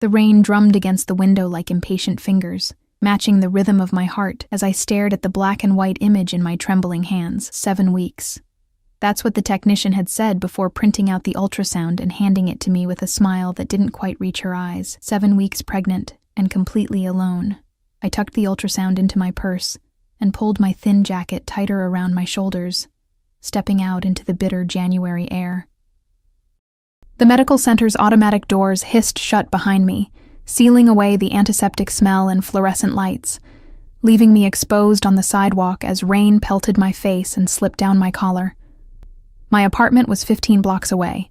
The rain drummed against the window like impatient fingers, matching the rhythm of my heart as I stared at the black and white image in my trembling hands. 7 weeks. That's what the technician had said before printing out the ultrasound and handing it to me with a smile that didn't quite reach her eyes. 7 weeks pregnant and completely alone. I tucked the ultrasound into my purse and pulled my thin jacket tighter around my shoulders, stepping out into the bitter January air. The medical center's automatic doors hissed shut behind me, sealing away the antiseptic smell and fluorescent lights, leaving me exposed on the sidewalk as rain pelted my face and slipped down my collar. My apartment was 15 blocks away.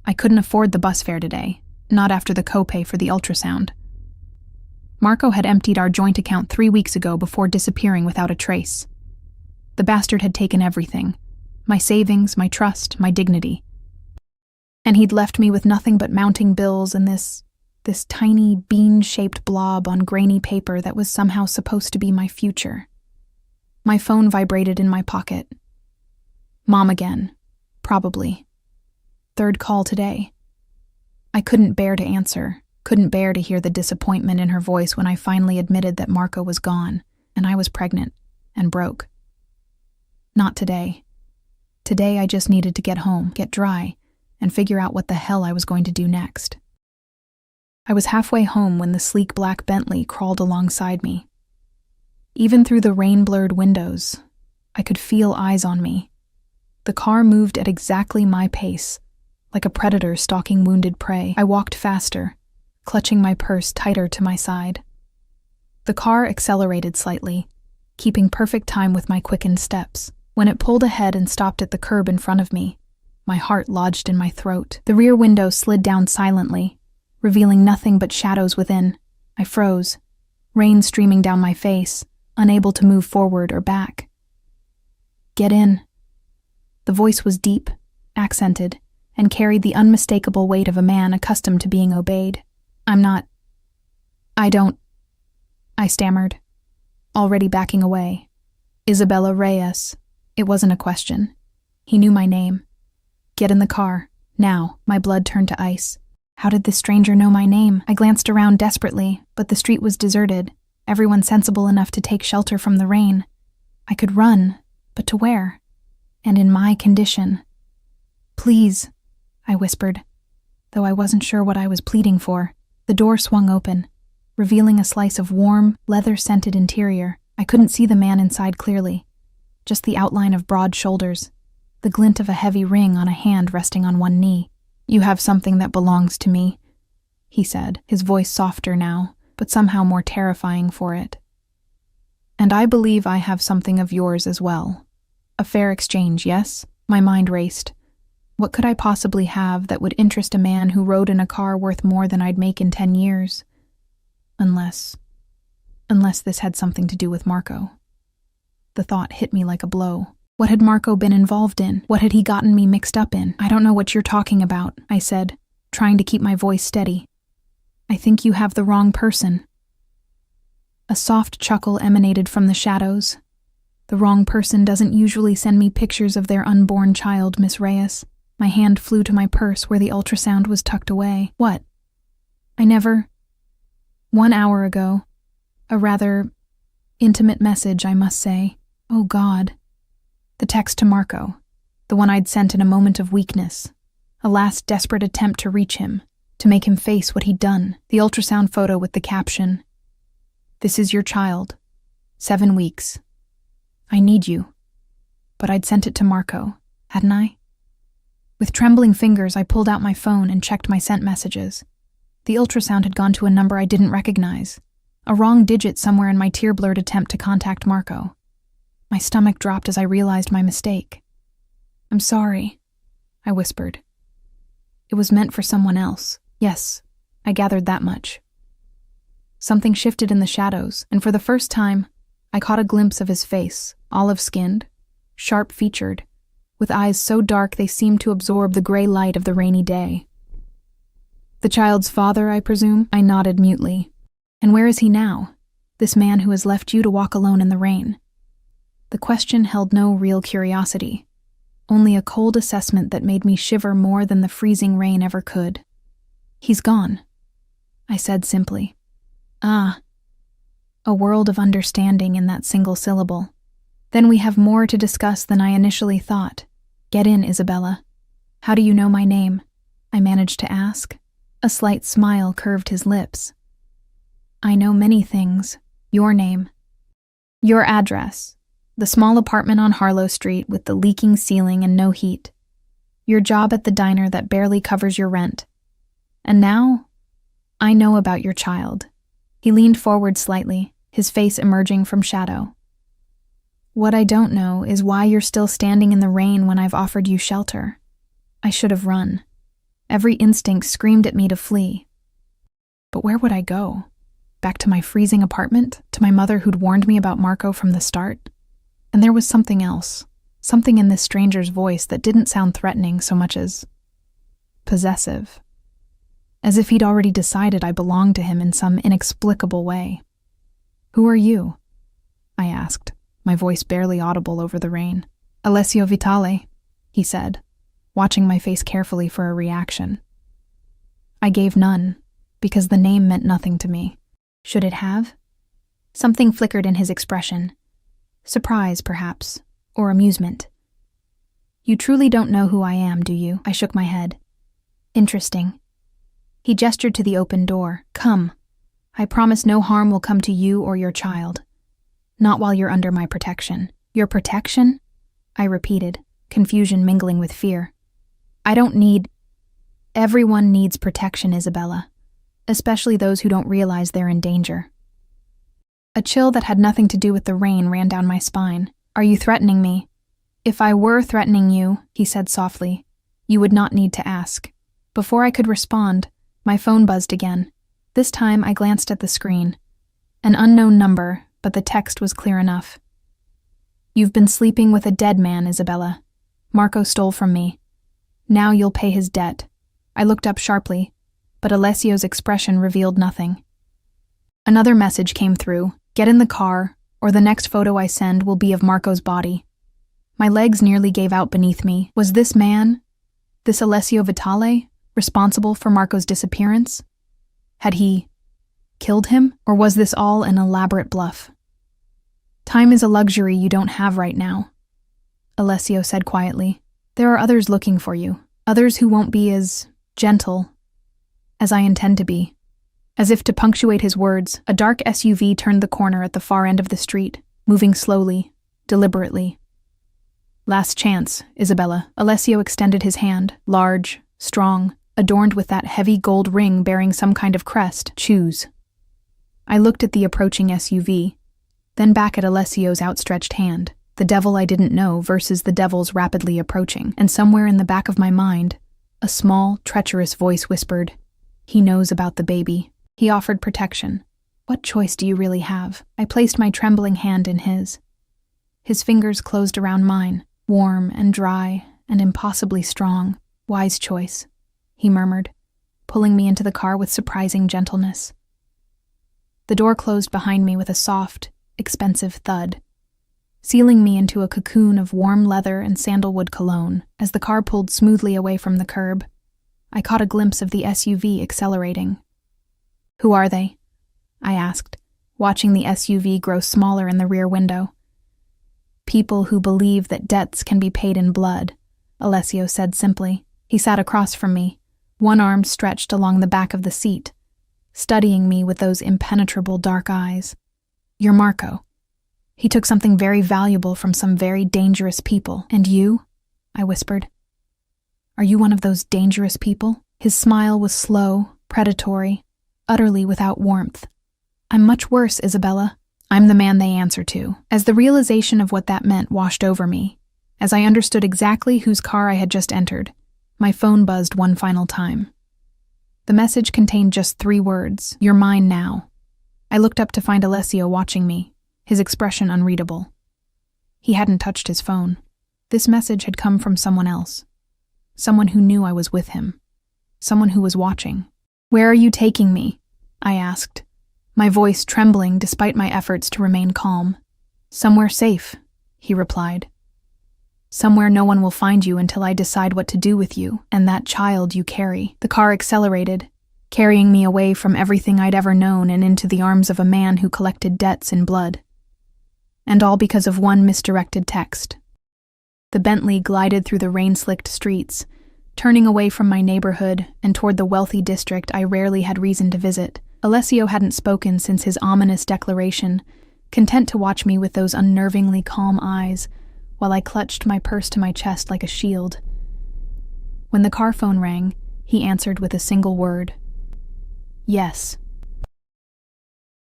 I couldn't afford the bus fare today, not after the copay for the ultrasound. Marco had emptied our joint account 3 weeks ago before disappearing without a trace. The bastard had taken everything, my savings, my trust, my dignity. And he'd left me with nothing but mounting bills and this tiny bean-shaped blob on grainy paper that was somehow supposed to be my future. My phone vibrated in my pocket. Mom again, probably. 3rd call today. I couldn't bear to answer, couldn't bear to hear the disappointment in her voice when I finally admitted that Marco was gone, and I was pregnant, and broke. Not today. Today I just needed to get home, get dry, and figure out what the hell I was going to do next. I was halfway home when the sleek black Bentley crawled alongside me. Even through the rain-blurred windows, I could feel eyes on me. The car moved at exactly my pace, like a predator stalking wounded prey. I walked faster, clutching my purse tighter to my side. The car accelerated slightly, keeping perfect time with my quickened steps. When it pulled ahead and stopped at the curb in front of me, my heart lodged in my throat. The rear window slid down silently, revealing nothing but shadows within. I froze, rain streaming down my face, unable to move forward or back. Get in. The voice was deep, accented, and carried the unmistakable weight of a man accustomed to being obeyed. I stammered, already backing away. Isabella Reyes. It wasn't a question. He knew my name. Get in the car, now. My blood turned to ice. How did this stranger know my name? I glanced around desperately, but the street was deserted, everyone sensible enough to take shelter from the rain. I could run, but to where? And in my condition. Please, I whispered, though I wasn't sure what I was pleading for. The door swung open, revealing a slice of warm, leather-scented interior. I couldn't see the man inside clearly, just the outline of broad shoulders, the glint of a heavy ring on a hand resting on one knee. You have something that belongs to me, he said, his voice softer now, but somehow more terrifying for it. And I believe I have something of yours as well. A fair exchange, yes? My mind raced. What could I possibly have that would interest a man who rode in a car worth more than I'd make in 10 years? Unless this had something to do with Marco. The thought hit me like a blow. What had Marco been involved in? What had he gotten me mixed up in? I don't know what you're talking about, I said, trying to keep my voice steady. I think you have the wrong person. A soft chuckle emanated from the shadows. The wrong person doesn't usually send me pictures of their unborn child, Miss Reyes. My hand flew to my purse where the ultrasound was tucked away. What? 1 hour ago. A rather intimate message, I must say. Oh God. The text to Marco, the one I'd sent in a moment of weakness, a last desperate attempt to reach him, to make him face what he'd done. The ultrasound photo with the caption, "This is your child. 7 weeks. I need you." But I'd sent it to Marco, hadn't I? With trembling fingers, I pulled out my phone and checked my sent messages. The ultrasound had gone to a number I didn't recognize, a wrong digit somewhere in my tear-blurred attempt to contact Marco. My stomach dropped as I realized my mistake. "I'm sorry," I whispered. It was meant for someone else. Yes, I gathered that much. Something shifted in the shadows, and for the first time, I caught a glimpse of his face, olive-skinned, sharp-featured, with eyes so dark they seemed to absorb the gray light of the rainy day. "The child's father, I presume?" I nodded mutely. "And where is he now? This man who has left you to walk alone in the rain?" The question held no real curiosity, only a cold assessment that made me shiver more than the freezing rain ever could. "He's gone," I said simply. Ah. A world of understanding in that single syllable. Then we have more to discuss than I initially thought. Get in, Isabella. How do you know my name? I managed to ask. A slight smile curved his lips. I know many things. Your name. Your address. The small apartment on Harlow Street with the leaking ceiling and no heat. Your job at the diner that barely covers your rent. And now, I know about your child. He leaned forward slightly, his face emerging from shadow. What I don't know is why you're still standing in the rain when I've offered you shelter. I should have run. Every instinct screamed at me to flee. But where would I go? Back to my freezing apartment? To my mother who'd warned me about Marco from the start? And there was something else. Something in this stranger's voice that didn't sound threatening so much as possessive. As if he'd already decided I belonged to him in some inexplicable way. Who are you? I asked, my voice barely audible over the rain. Alessio Vitale, he said, watching my face carefully for a reaction. I gave none, because the name meant nothing to me. Should it have? Something flickered in his expression. Surprise, perhaps, or amusement. You truly don't know who I am, do you? I shook my head. Interesting. He gestured to the open door. Come. I promise no harm will come to you or your child. Not while you're under my protection. Your protection? I repeated, confusion mingling with fear. I don't need... Everyone needs protection, Isabella. Especially those who don't realize they're in danger. A chill that had nothing to do with the rain ran down my spine. Are you threatening me? If I were threatening you, he said softly, you would not need to ask. Before I could respond, my phone buzzed again. This time I glanced at the screen. An unknown number, but the text was clear enough. You've been sleeping with a dead man, Isabella. Marco stole from me. Now you'll pay his debt. I looked up sharply, but Alessio's expression revealed nothing. Another message came through. Get in the car, or the next photo I send will be of Marco's body. My legs nearly gave out beneath me. Was this man, this Alessio Vitale, responsible for Marco's disappearance? Had he killed him, or was this all an elaborate bluff? Time is a luxury you don't have right now, Alessio said quietly. There are others looking for you, others who won't be as gentle as I intend to be. As if to punctuate his words, a dark SUV turned the corner at the far end of the street, moving slowly, deliberately. Last chance, Isabella. Alessio extended his hand, large, strong, adorned with that heavy gold ring bearing some kind of crest. Choose. I looked at the approaching SUV, then back at Alessio's outstretched hand, the devil I didn't know versus the devils rapidly approaching, and somewhere in the back of my mind, a small, treacherous voice whispered, he knows about the baby. He offered protection. What choice do you really have? I placed my trembling hand in his. His fingers closed around mine, warm and dry and impossibly strong. Wise choice, he murmured, pulling me into the car with surprising gentleness. The door closed behind me with a soft, expensive thud, sealing me into a cocoon of warm leather and sandalwood cologne. As the car pulled smoothly away from the curb, I caught a glimpse of the SUV accelerating. Who are they? I asked, watching the SUV grow smaller in the rear window. People who believe that debts can be paid in blood, Alessio said simply. He sat across from me, one arm stretched along the back of the seat, studying me with those impenetrable dark eyes. You're Marco. He took something very valuable from some very dangerous people. And you? I whispered. Are you one of those dangerous people? His smile was slow, predatory, utterly without warmth. I'm much worse, Isabella. I'm the man they answer to. As the realization of what that meant washed over me, as I understood exactly whose car I had just entered, my phone buzzed one final time. The message contained just 3 words, "You're mine now." I looked up to find Alessio watching me, his expression unreadable. He hadn't touched his phone. This message had come from someone else. Someone who knew I was with him. Someone who was watching. Where are you taking me? I asked, my voice trembling despite my efforts to remain calm. Somewhere safe, he replied. Somewhere no one will find you until I decide what to do with you and that child you carry. The car accelerated, carrying me away from everything I'd ever known and into the arms of a man who collected debts in blood. And all because of one misdirected text. The Bentley glided through the rain-slicked streets, turning away from my neighborhood and toward the wealthy district I rarely had reason to visit. Alessio hadn't spoken since his ominous declaration, content to watch me with those unnervingly calm eyes, while I clutched my purse to my chest like a shield. When the car phone rang, he answered with a single word. Yes.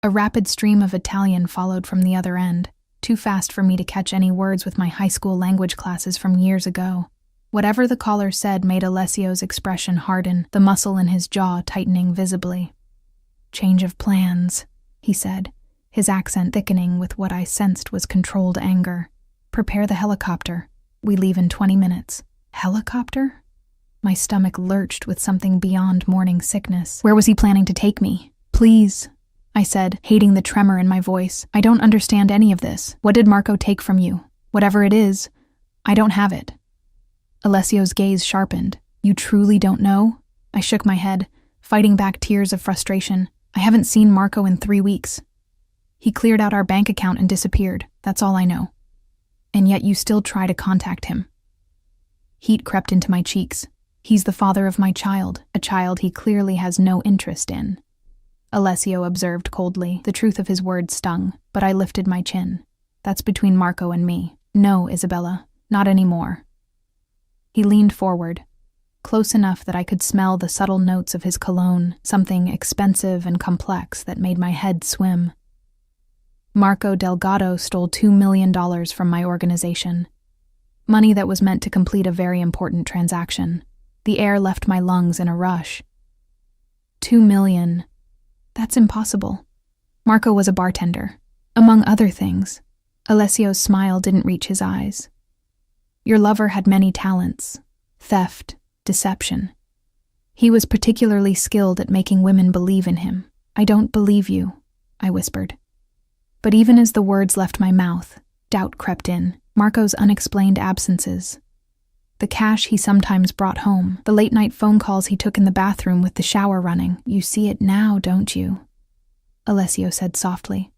A rapid stream of Italian followed from the other end, too fast for me to catch any words with my high school language classes from years ago. Whatever the caller said made Alessio's expression harden, the muscle in his jaw tightening visibly. Change of plans, he said, his accent thickening with what I sensed was controlled anger. Prepare the helicopter. We leave in 20 minutes. Helicopter? My stomach lurched with something beyond morning sickness. Where was he planning to take me? Please, I said, hating the tremor in my voice. I don't understand any of this. What did Marco take from you? Whatever it is, I don't have it. Alessio's gaze sharpened. You truly don't know? I shook my head, fighting back tears of frustration. I haven't seen Marco in 3 weeks. He cleared out our bank account and disappeared. That's all I know. And yet you still try to contact him. Heat crept into my cheeks. He's the father of my child, a child he clearly has no interest in. Alessio observed coldly. The truth of his words stung, but I lifted my chin. That's between Marco and me. No, Isabella, not anymore. He leaned forward, close enough that I could smell the subtle notes of his cologne, something expensive and complex that made my head swim. Marco Delgado stole $2 million from my organization. Money that was meant to complete a very important transaction. The air left my lungs in a rush. $2 million. That's impossible. Marco was a bartender, among other things. Alessio's smile didn't reach his eyes. Your lover had many talents. Theft, deception. He was particularly skilled at making women believe in him. I don't believe you, I whispered. But even as the words left my mouth, doubt crept in. Marco's unexplained absences. The cash he sometimes brought home, the late-night phone calls he took in the bathroom with the shower running. You see it now, don't you? Alessio said softly.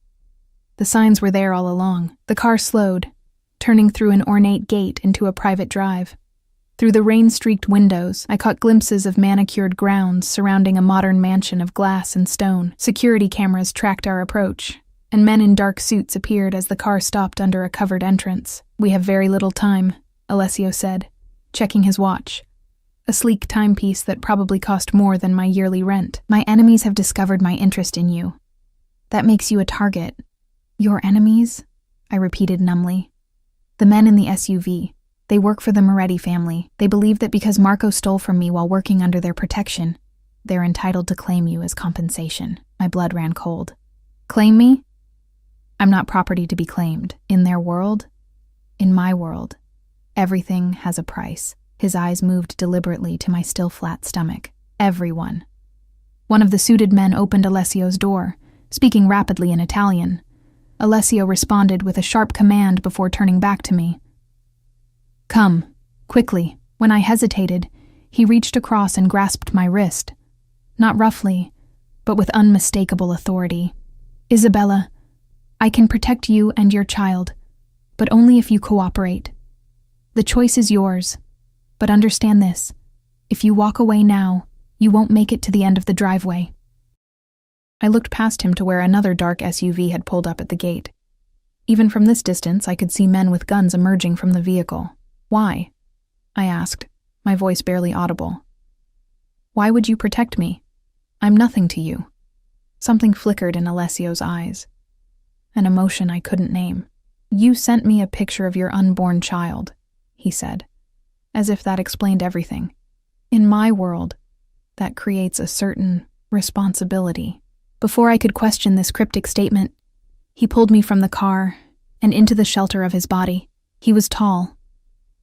The signs were there all along. The car slowed, turning through an ornate gate into a private drive. Through the rain-streaked windows, I caught glimpses of manicured grounds surrounding a modern mansion of glass and stone. Security cameras tracked our approach, and men in dark suits appeared as the car stopped under a covered entrance. We have very little time, Alessio said, checking his watch. A sleek timepiece that probably cost more than my yearly rent. My enemies have discovered my interest in you. That makes you a target. Your enemies? I repeated numbly. The men in the SUV. They work for the Moretti family. They believe that because Marco stole from me while working under their protection, they're entitled to claim you as compensation. My blood ran cold. Claim me? I'm not property to be claimed. In their world? In my world. Everything has a price. His eyes moved deliberately to my still flat stomach. Everyone. One of the suited men opened Alessio's door, speaking rapidly in Italian. Alessio responded with a sharp command before turning back to me. Come, quickly. When I hesitated, he reached across and grasped my wrist. Not roughly, but with unmistakable authority. Isabella, I can protect you and your child, but only if you cooperate. The choice is yours, but understand this. If you walk away now, you won't make it to the end of the driveway. I looked past him to where another dark SUV had pulled up at the gate. Even from this distance, I could see men with guns emerging from the vehicle. Why? I asked, my voice barely audible. Why would you protect me? I'm nothing to you. Something flickered in Alessio's eyes. An emotion I couldn't name. You sent me a picture of your unborn child, he said, as if that explained everything. In my world, that creates a certain responsibility. Before I could question this cryptic statement, he pulled me from the car and into the shelter of his body. He was tall,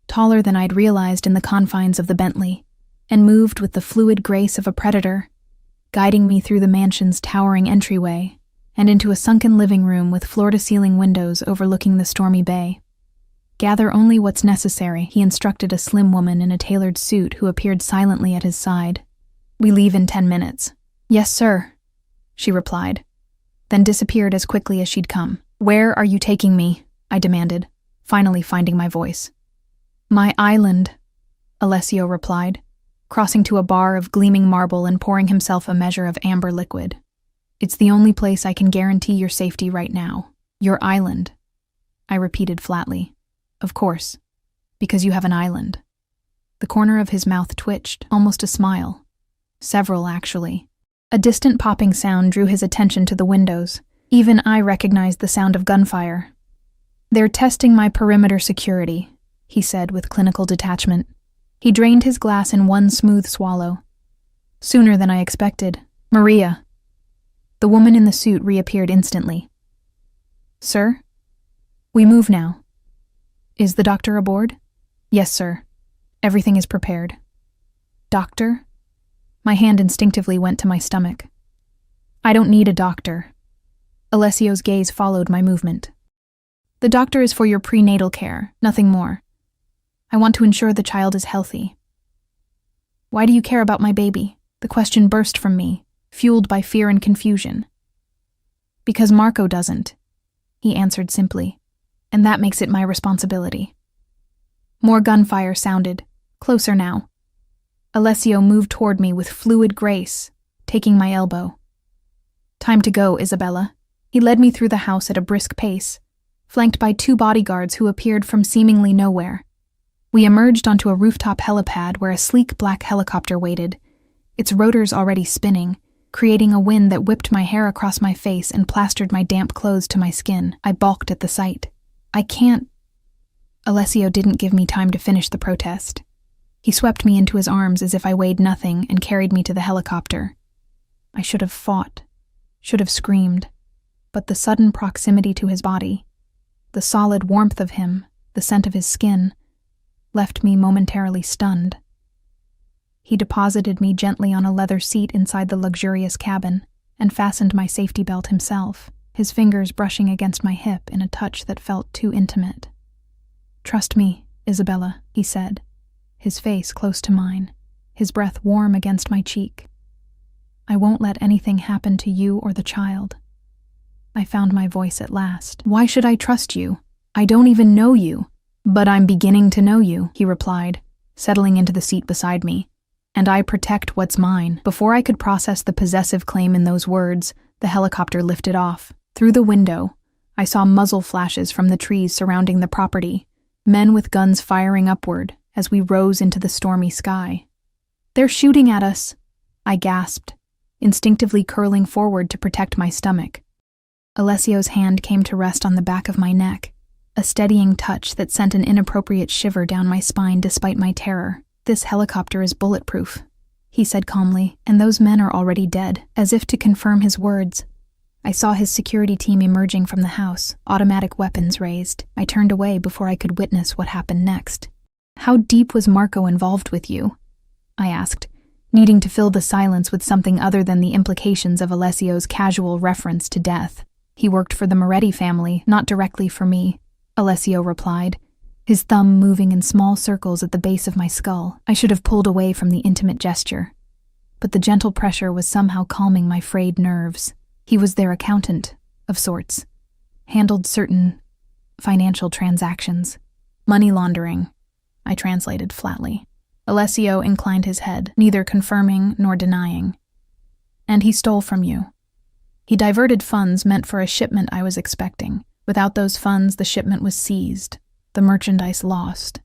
taller than I'd realized in the confines of the Bentley, and moved with the fluid grace of a predator, guiding me through the mansion's towering entryway and into a sunken living room with floor-to-ceiling windows overlooking the stormy bay. Gather only what's necessary, he instructed a slim woman in a tailored suit who appeared silently at his side. We leave in 10 minutes. Yes, sir, she replied, then disappeared as quickly as she'd come. Where are you taking me? I demanded, finally finding my voice. My island, Alessio replied, crossing to a bar of gleaming marble and pouring himself a measure of amber liquid. It's the only place I can guarantee your safety right now. Your island, I repeated flatly. Of course, because you have an island. The corner of his mouth twitched, almost a smile. Several, actually. A distant popping sound drew his attention to the windows. Even I recognized the sound of gunfire. They're testing my perimeter security, he said with clinical detachment. He drained his glass in one smooth swallow. Sooner than I expected. Maria. The woman in the suit reappeared instantly. Sir? We move now. Is the doctor aboard? Yes, sir. Everything is prepared. Doctor? My hand instinctively went to my stomach. I don't need a doctor. Alessio's gaze followed my movement. The doctor is for your prenatal care, nothing more. I want to ensure the child is healthy. Why do you care about my baby? The question burst from me, fueled by fear and confusion. Because Marco doesn't, he answered simply, and that makes it my responsibility. More gunfire sounded, closer now. Alessio moved toward me with fluid grace, taking my elbow. Time to go, Isabella. He led me through the house at a brisk pace, flanked by 2 bodyguards who appeared from seemingly nowhere. We emerged onto a rooftop helipad where a sleek black helicopter waited, its rotors already spinning, creating a wind that whipped my hair across my face and plastered my damp clothes to my skin. I balked at the sight. I can't. Alessio didn't give me time to finish the protest. He swept me into his arms as if I weighed nothing and carried me to the helicopter. I should have fought, should have screamed, but the sudden proximity to his body, the solid warmth of him, the scent of his skin, left me momentarily stunned. He deposited me gently on a leather seat inside the luxurious cabin and fastened my safety belt himself, his fingers brushing against my hip in a touch that felt too intimate. Trust me, Isabella, he said, his face close to mine, his breath warm against my cheek. I won't let anything happen to you or the child. I found my voice at last. Why should I trust you? I don't even know you. But I'm beginning to know you, he replied, settling into the seat beside me. And I protect what's mine. Before I could process the possessive claim in those words, the helicopter lifted off. Through the window, I saw muzzle flashes from the trees surrounding the property, men with guns firing upward as we rose into the stormy sky. They're shooting at us, I gasped, instinctively curling forward to protect my stomach. Alessio's hand came to rest on the back of my neck, a steadying touch that sent an inappropriate shiver down my spine despite my terror. This helicopter is bulletproof, he said calmly, and those men are already dead. As if to confirm his words, I saw his security team emerging from the house, automatic weapons raised. I turned away before I could witness what happened next. How deep was Marco involved with you? I asked, needing to fill the silence with something other than the implications of Alessio's casual reference to death. He worked for the Moretti family, not directly for me, Alessio replied, his thumb moving in small circles at the base of my skull. I should have pulled away from the intimate gesture, but the gentle pressure was somehow calming my frayed nerves. He was their accountant, of sorts, handled certain financial transactions. Money laundering, I translated flatly. Alessio inclined his head, neither confirming nor denying. And he stole from you. He diverted funds meant for a shipment I was expecting. Without those funds, the shipment was seized, the merchandise lost.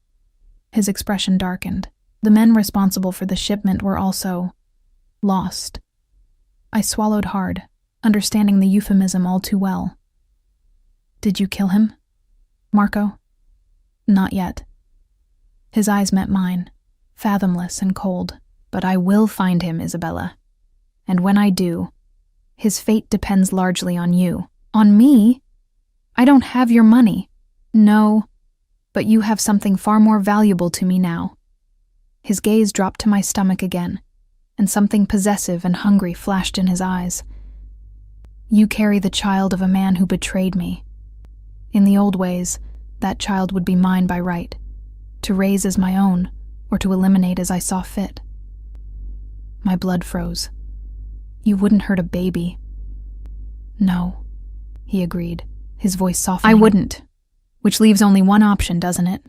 His expression darkened. The men responsible for the shipment were also lost. I swallowed hard, understanding the euphemism all too well. Did you kill him, Marco? Not yet. His eyes met mine, fathomless and cold. But I will find him, Isabella. And when I do, his fate depends largely on you. On me? I don't have your money. No, but you have something far more valuable to me now. His gaze dropped to my stomach again, and something possessive and hungry flashed in his eyes. You carry the child of a man who betrayed me. In the old ways, that child would be mine by right, to raise as my own, or to eliminate as I saw fit. My blood froze. You wouldn't hurt a baby. No, he agreed, his voice softening. I wouldn't, which leaves only one option, doesn't it?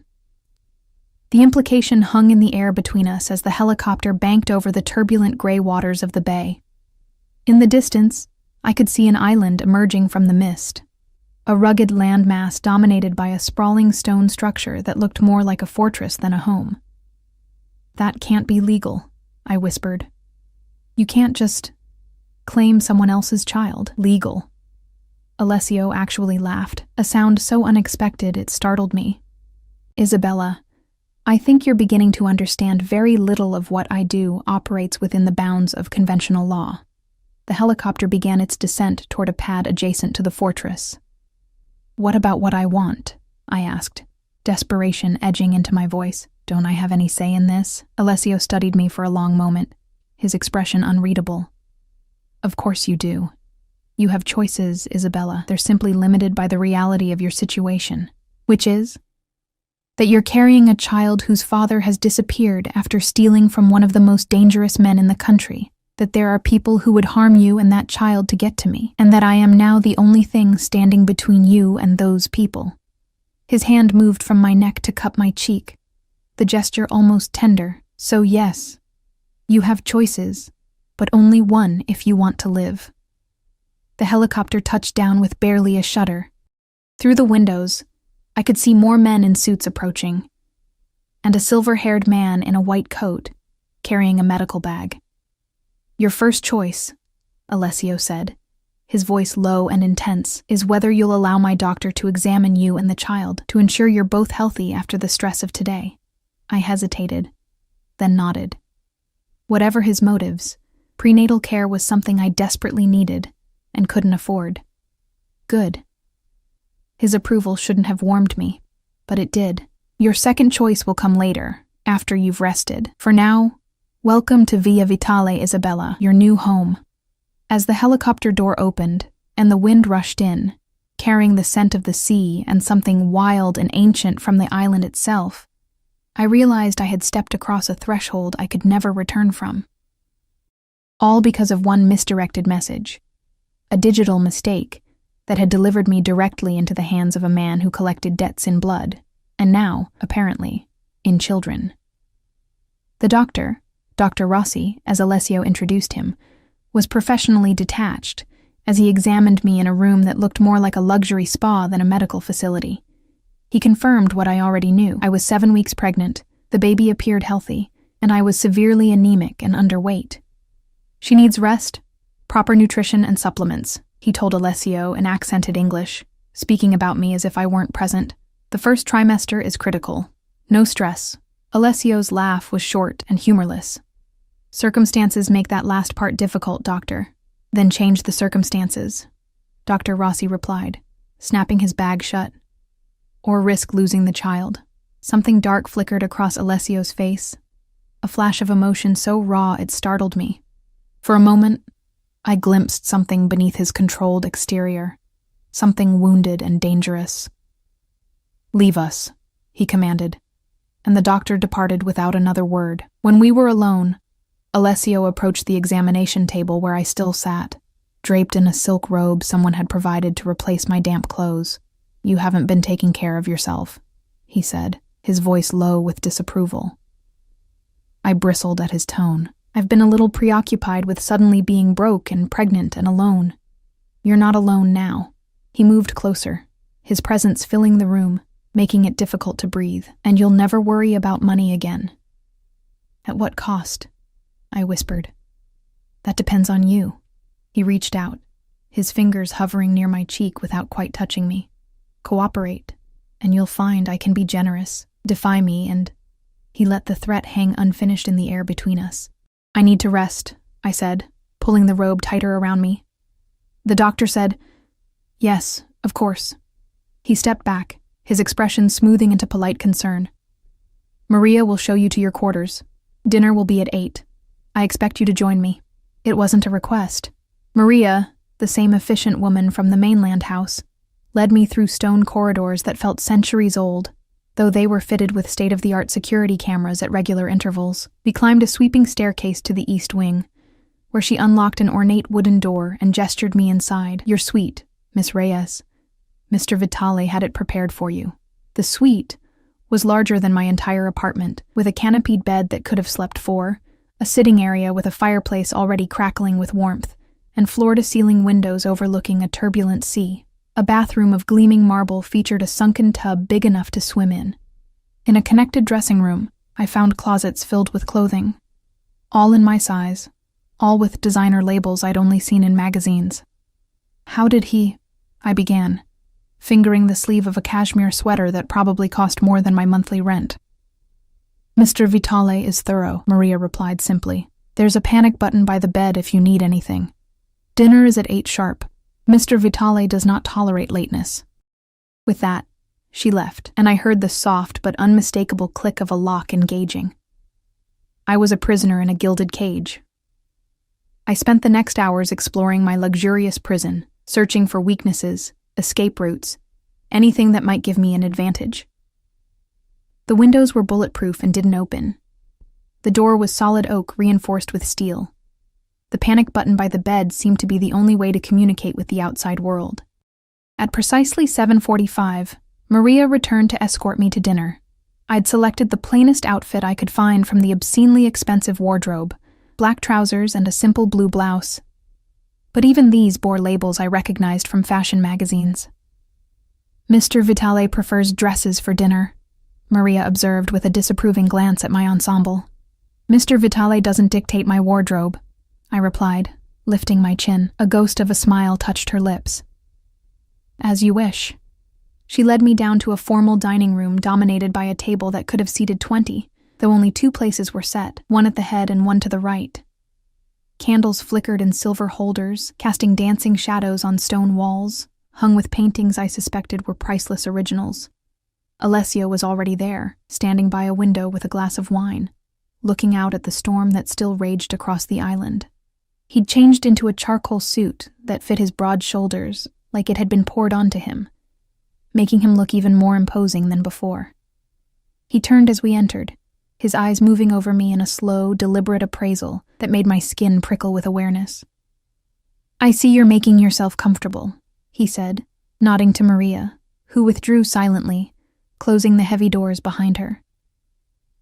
The implication hung in the air between us as the helicopter banked over the turbulent gray waters of the bay. In the distance, I could see an island emerging from the mist, a rugged landmass dominated by a sprawling stone structure that looked more like a fortress than a home. That can't be legal, I whispered. You can't just claim someone else's child. Legal. Alessio actually laughed, a sound so unexpected it startled me. Isabella, I think you're beginning to understand very little of what I do operates within the bounds of conventional law. The helicopter began its descent toward a pad adjacent to the fortress. What about what I want? I asked, desperation edging into my voice. Don't I have any say in this? Alessio studied me for a long moment, his expression unreadable. Of course you do. You have choices, Isabella. They're simply limited by the reality of your situation, which is that you're carrying a child whose father has disappeared after stealing from one of the most dangerous men in the country, that there are people who would harm you and that child to get to me, and that I am now the only thing standing between you and those people. His hand moved from my neck to cup my cheek, the gesture almost tender. So yes, you have choices, but only one if you want to live. The helicopter touched down with barely a shudder. Through the windows, I could see more men in suits approaching, and a silver-haired man in a white coat, carrying a medical bag. Your first choice, Alessio said, his voice low and intense, is whether you'll allow my doctor to examine you and the child to ensure you're both healthy after the stress of today. I hesitated, then nodded. Whatever his motives, prenatal care was something I desperately needed and couldn't afford. Good. His approval shouldn't have warmed me, but it did. Your second choice will come later, after you've rested. For now, welcome to Via Vitale, Isabella, your new home. As the helicopter door opened and the wind rushed in, carrying the scent of the sea and something wild and ancient from the island itself, I realized I had stepped across a threshold I could never return from. All because of one misdirected message, a digital mistake that had delivered me directly into the hands of a man who collected debts in blood, and now, apparently, in children. The doctor, Dr. Rossi, as Alessio introduced him, was professionally detached as he examined me in a room that looked more like a luxury spa than a medical facility. He confirmed what I already knew. I was 7 weeks pregnant, the baby appeared healthy, and I was severely anemic and underweight. She needs rest, proper nutrition, and supplements, he told Alessio in accented English, speaking about me as if I weren't present. The first trimester is critical. No stress. Alessio's laugh was short and humorless. Circumstances make that last part difficult, doctor. Then change the circumstances, Dr. Rossi replied, snapping his bag shut. Or risk losing the child. Something dark flickered across Alessio's face, a flash of emotion so raw it startled me. For a moment, I glimpsed something beneath his controlled exterior, something wounded and dangerous. Leave us, he commanded, and the doctor departed without another word. When we were alone, Alessio approached the examination table where I still sat, draped in a silk robe someone had provided to replace my damp clothes. You haven't been taking care of yourself, he said, his voice low with disapproval. I bristled at his tone. I've been a little preoccupied with suddenly being broke and pregnant and alone. You're not alone now. He moved closer, his presence filling the room, making it difficult to breathe. And you'll never worry about money again. At what cost? I whispered. That depends on you. He reached out, his fingers hovering near my cheek without quite touching me. Cooperate, and you'll find I can be generous. Defy me, and... He let the threat hang unfinished in the air between us. I need to rest, I said, pulling the robe tighter around me. The doctor said, yes, of course. He stepped back, his expression smoothing into polite concern. Maria will show you to your quarters. Dinner will be at 8. I expect you to join me. It wasn't a request. Maria, the same efficient woman from the mainland house, led me through stone corridors that felt centuries old, though they were fitted with state-of-the-art security cameras at regular intervals. We climbed a sweeping staircase to the east wing, where she unlocked an ornate wooden door and gestured me inside. "Your suite, Miss Reyes. Mr. Vitale had it prepared for you." The suite was larger than my entire apartment, with a canopied bed that could have slept four, a sitting area with a fireplace already crackling with warmth, and floor-to-ceiling windows overlooking a turbulent sea. A bathroom of gleaming marble featured a sunken tub big enough to swim in. In a connected dressing room, I found closets filled with clothing, all in my size, all with designer labels I'd only seen in magazines. "How did he?" I began, fingering the sleeve of a cashmere sweater that probably cost more than my monthly rent. "Mr. Vitale is thorough," Maria replied simply. "There's a panic button by the bed if you need anything. Dinner is at 8 sharp. Mr. Vitale does not tolerate lateness." With that, she left, and I heard the soft but unmistakable click of a lock engaging. I was a prisoner in a gilded cage. I spent the next hours exploring my luxurious prison, searching for weaknesses, escape routes, anything that might give me an advantage. The windows were bulletproof and didn't open. The door was solid oak reinforced with steel. The panic button by the bed seemed to be the only way to communicate with the outside world. At precisely 7:45, Maria returned to escort me to dinner. I'd selected the plainest outfit I could find from the obscenely expensive wardrobe, black trousers and a simple blue blouse. But even these bore labels I recognized from fashion magazines. "Mr. Vitale prefers dresses for dinner," Maria observed with a disapproving glance at my ensemble. "Mr. Vitale doesn't dictate my wardrobe," I replied, lifting my chin. A ghost of a smile touched her lips. "As you wish." She led me down to a formal dining room dominated by a table that could have seated 20, though only 2 places were set, one at the head and one to the right. Candles flickered in silver holders, casting dancing shadows on stone walls, hung with paintings I suspected were priceless originals. Alessio was already there, standing by a window with a glass of wine, looking out at the storm that still raged across the island. He'd changed into a charcoal suit that fit his broad shoulders like it had been poured onto him, making him look even more imposing than before. He turned as we entered, his eyes moving over me in a slow, deliberate appraisal that made my skin prickle with awareness. "I see you're making yourself comfortable," he said, nodding to Maria, who withdrew silently, closing the heavy doors behind her.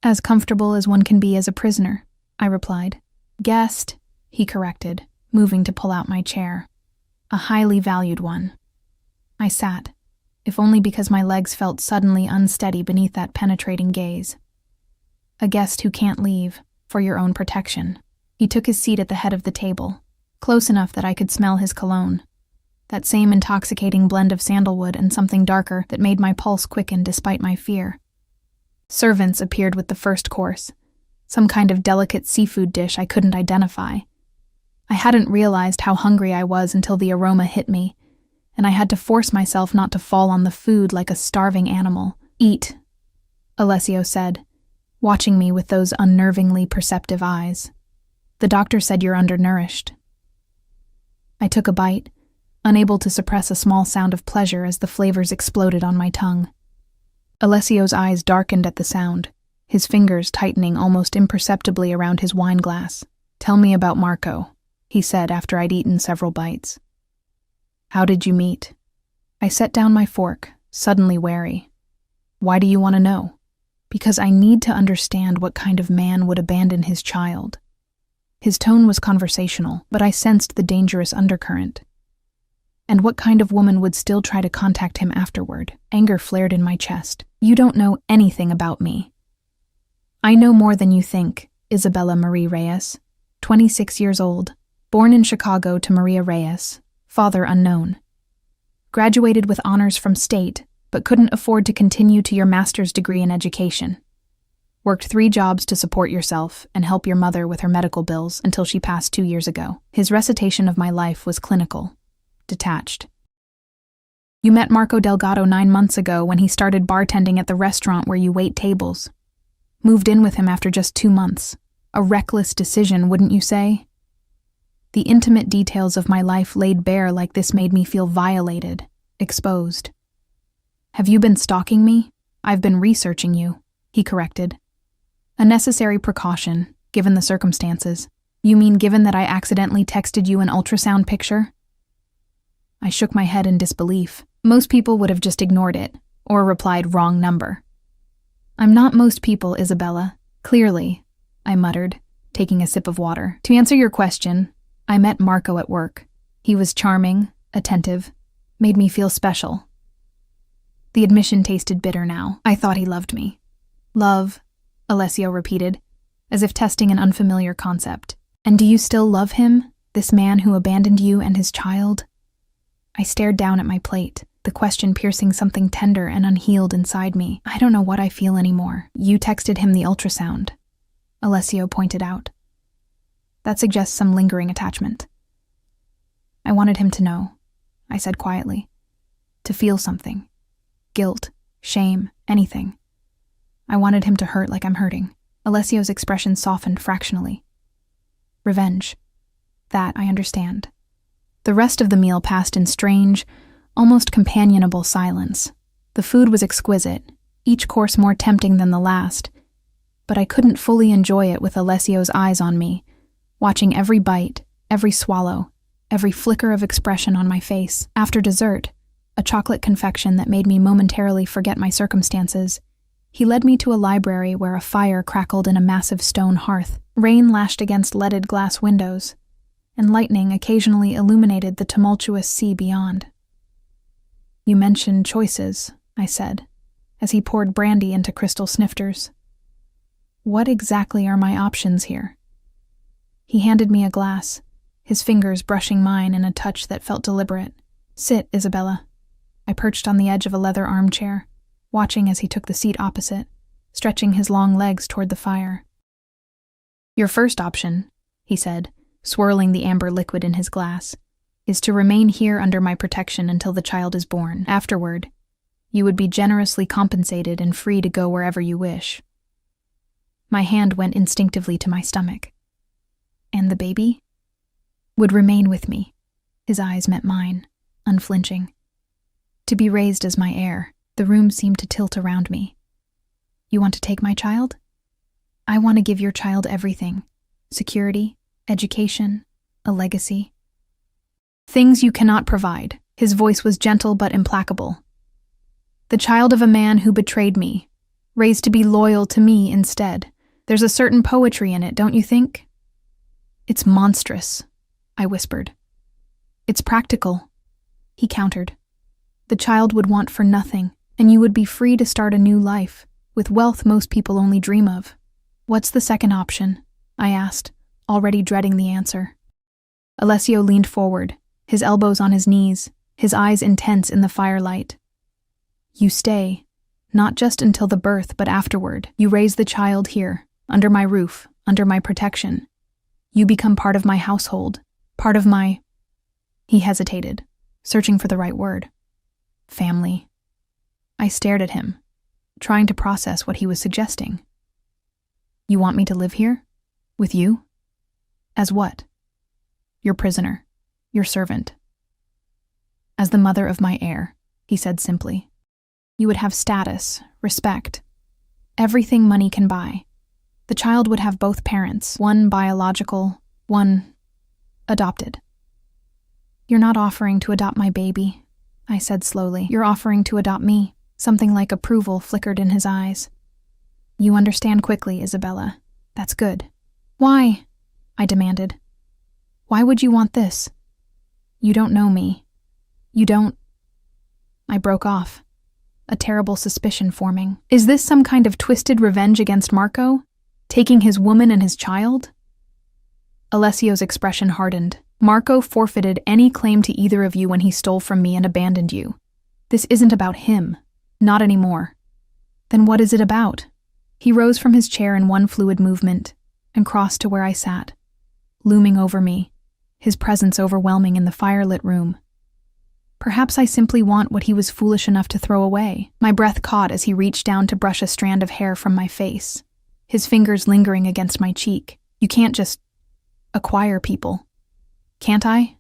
"As comfortable as one can be as a prisoner," I replied. "Guest," he corrected, moving to pull out my chair. "A highly valued one." I sat, if only because my legs felt suddenly unsteady beneath that penetrating gaze. "A guest who can't leave, for your own protection." He took his seat at the head of the table, close enough that I could smell his cologne, that same intoxicating blend of sandalwood and something darker that made my pulse quicken despite my fear. Servants appeared with the first course, some kind of delicate seafood dish I couldn't identify. I hadn't realized how hungry I was until the aroma hit me, and I had to force myself not to fall on the food like a starving animal. "Eat," Alessio said, watching me with those unnervingly perceptive eyes. "The doctor said you're undernourished." I took a bite, unable to suppress a small sound of pleasure as the flavors exploded on my tongue. Alessio's eyes darkened at the sound, his fingers tightening almost imperceptibly around his wine glass. "Tell me about Marco," he said after I'd eaten several bites. "How did you meet?" I set down my fork, suddenly wary. "Why do you want to know?" "Because I need to understand what kind of man would abandon his child." His tone was conversational, but I sensed the dangerous undercurrent. "And what kind of woman would still try to contact him afterward?" Anger flared in my chest. "You don't know anything about me." "I know more than you think," Isabella Marie Reyes, 26 years old, born in Chicago to Maria Reyes, father unknown. Graduated with honors from state, but couldn't afford to continue to your master's degree in education. Worked 3 jobs to support yourself and help your mother with her medical bills until she passed 2 years ago. His recitation of my life was clinical, detached. "You met Marco Delgado 9 months ago when he started bartending at the restaurant where you wait tables. Moved in with him after just 2 months. A reckless decision, wouldn't you say?" The intimate details of my life laid bare like this made me feel violated, exposed. "Have you been stalking me? I've been researching you," he corrected. A necessary precaution, given the circumstances. You mean given that I accidentally texted you an ultrasound picture? I shook my head in disbelief. Most people would have just ignored it, or replied wrong number. I'm not most people, Isabella. Clearly, I muttered, taking a sip of water. To answer your question, I met Marco at work. He was charming, attentive, made me feel special. The admission tasted bitter now. I thought he loved me. Love, Alessio repeated, as if testing an unfamiliar concept. And do you still love him, this man who abandoned you and his child? I stared down at my plate, the question piercing something tender and unhealed inside me. I don't know what I feel anymore. You texted him the ultrasound, Alessio pointed out. That suggests some lingering attachment. I wanted him to know, I said quietly. To feel something. Guilt, shame, anything. I wanted him to hurt like I'm hurting. Alessio's expression softened fractionally. Revenge. That I understand. The rest of the meal passed in strange, almost companionable silence. The food was exquisite, each course more tempting than the last, but I couldn't fully enjoy it with Alessio's eyes on me, watching every bite, every swallow, every flicker of expression on my face. After dessert, a chocolate confection that made me momentarily forget my circumstances, he led me to a library where a fire crackled in a massive stone hearth. Rain lashed against leaded glass windows, and lightning occasionally illuminated the tumultuous sea beyond. You mentioned choices, I said, as he poured brandy into crystal snifters. What exactly are my options here? He handed me a glass, his fingers brushing mine in a touch that felt deliberate. Sit, Isabella. I perched on the edge of a leather armchair, watching as he took the seat opposite, stretching his long legs toward the fire. Your first option, he said, swirling the amber liquid in his glass, is to remain here under my protection until the child is born. Afterward, you would be generously compensated and free to go wherever you wish. My hand went instinctively to my stomach. And the baby? Would remain with me. His eyes met mine, unflinching. To be raised as my heir. The room seemed to tilt around me. You want to take my child? I want to give your child everything. Security, education, a legacy. Things you cannot provide. His voice was gentle but implacable. The child of a man who betrayed me, raised to be loyal to me instead. There's a certain poetry in it, don't you think? It's monstrous, I whispered. It's practical, he countered. The child would want for nothing, and you would be free to start a new life, with wealth most people only dream of. What's the second option? I asked, already dreading the answer. Alessio leaned forward, his elbows on his knees, his eyes intense in the firelight. You stay, not just until the birth, but afterward. You raise the child here, under my roof, under my protection. You become part of my household, part of my... He hesitated, searching for the right word. Family. I stared at him, trying to process what he was suggesting. You want me to live here? With you? As what? Your prisoner. Your servant. As the mother of my heir, he said simply. You would have status, respect, everything money can buy. The child would have both parents, one biological, one adopted. You're not offering to adopt my baby, I said slowly. You're offering to adopt me. Something like approval flickered in his eyes. You understand quickly, Isabella. That's good. Why? I demanded. Why would you want this? You don't know me. You don't... I broke off, a terrible suspicion forming. Is this some kind of twisted revenge against Marco? Taking his woman and his child? Alessio's expression hardened. Marco forfeited any claim to either of you when he stole from me and abandoned you. This isn't about him. Not anymore. Then what is it about? He rose from his chair in one fluid movement and crossed to where I sat, looming over me, his presence overwhelming in the firelit room. Perhaps I simply want what he was foolish enough to throw away. My breath caught as he reached down to brush a strand of hair from my face, his fingers lingering against my cheek. You can't just acquire people. Can't I?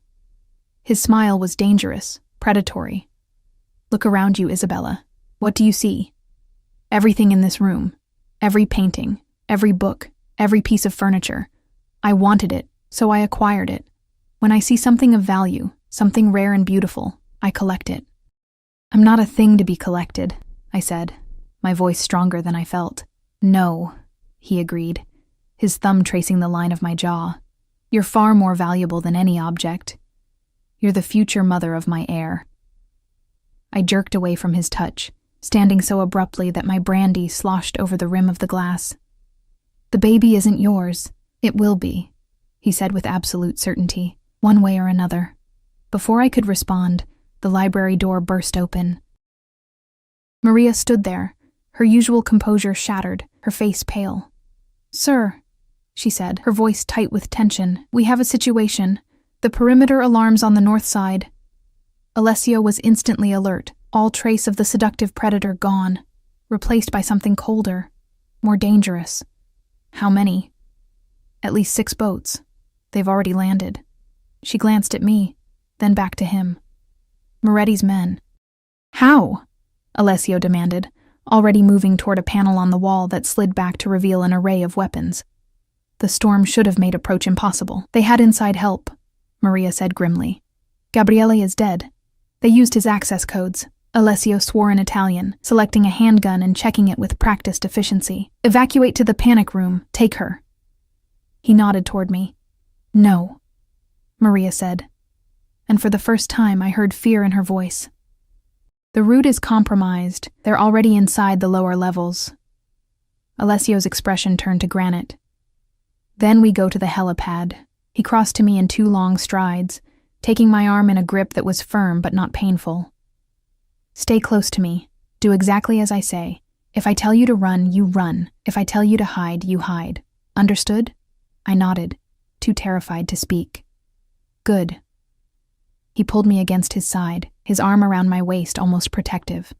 His smile was dangerous, predatory. Look around you, Isabella. What do you see? Everything in this room. Every painting, every book, every piece of furniture. I wanted it, So I acquired it. When I see something of value, something rare and beautiful, I collect it. I'm not a thing to be collected, I said, my voice stronger than I felt. No, he agreed, his thumb tracing the line of my jaw. You're far more valuable than any object. You're the future mother of my heir. I jerked away from his touch, standing so abruptly that my brandy sloshed over the rim of the glass. The baby isn't yours. It will be, he said with absolute certainty, one way or another. Before I could respond, the library door burst open. Maria stood there, her usual composure shattered, her face pale. "Sir," she said, her voice tight with tension, "we have a situation. The perimeter alarms on the north side." Alessio was instantly alert, all trace of the seductive predator gone, replaced by something colder, more dangerous. How many? At least 6 boats. They've already landed. She glanced at me, then back to him. Moretti's men. How? Alessio demanded, already moving toward a panel on the wall that slid back to reveal an array of weapons. The storm should have made approach impossible. They had inside help, Maria said grimly. Gabriele is dead. They used his access codes. Alessio swore in Italian, selecting a handgun and checking it with practiced efficiency. Evacuate to the panic room. Take her. He nodded toward me. No, Maria said. And for the first time I heard fear in her voice. The route is compromised. They're already inside the lower levels. Alessio's expression turned to granite. Then we go to the helipad. He crossed to me in 2 long strides, taking my arm in a grip that was firm but not painful. Stay close to me. Do exactly as I say. If I tell you to run, you run. If I tell you to hide, you hide. Understood? I nodded, too terrified to speak. Good. He pulled me against his side, his arm around my waist almost protective.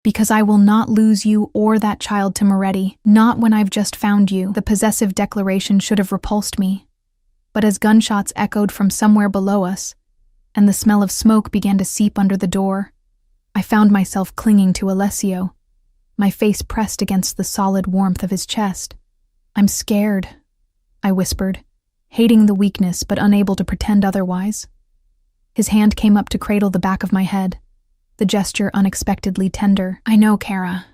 Because I will not lose you or that child to Moretti, not when I've just found you. The possessive declaration should have repulsed me. But as gunshots echoed from somewhere below us, and the smell of smoke began to seep under the door, I found myself clinging to Alessio, my face pressed against the solid warmth of his chest. I'm scared, I whispered, hating the weakness but unable to pretend otherwise. His hand came up to cradle the back of my head, the gesture unexpectedly tender. I know, Kara,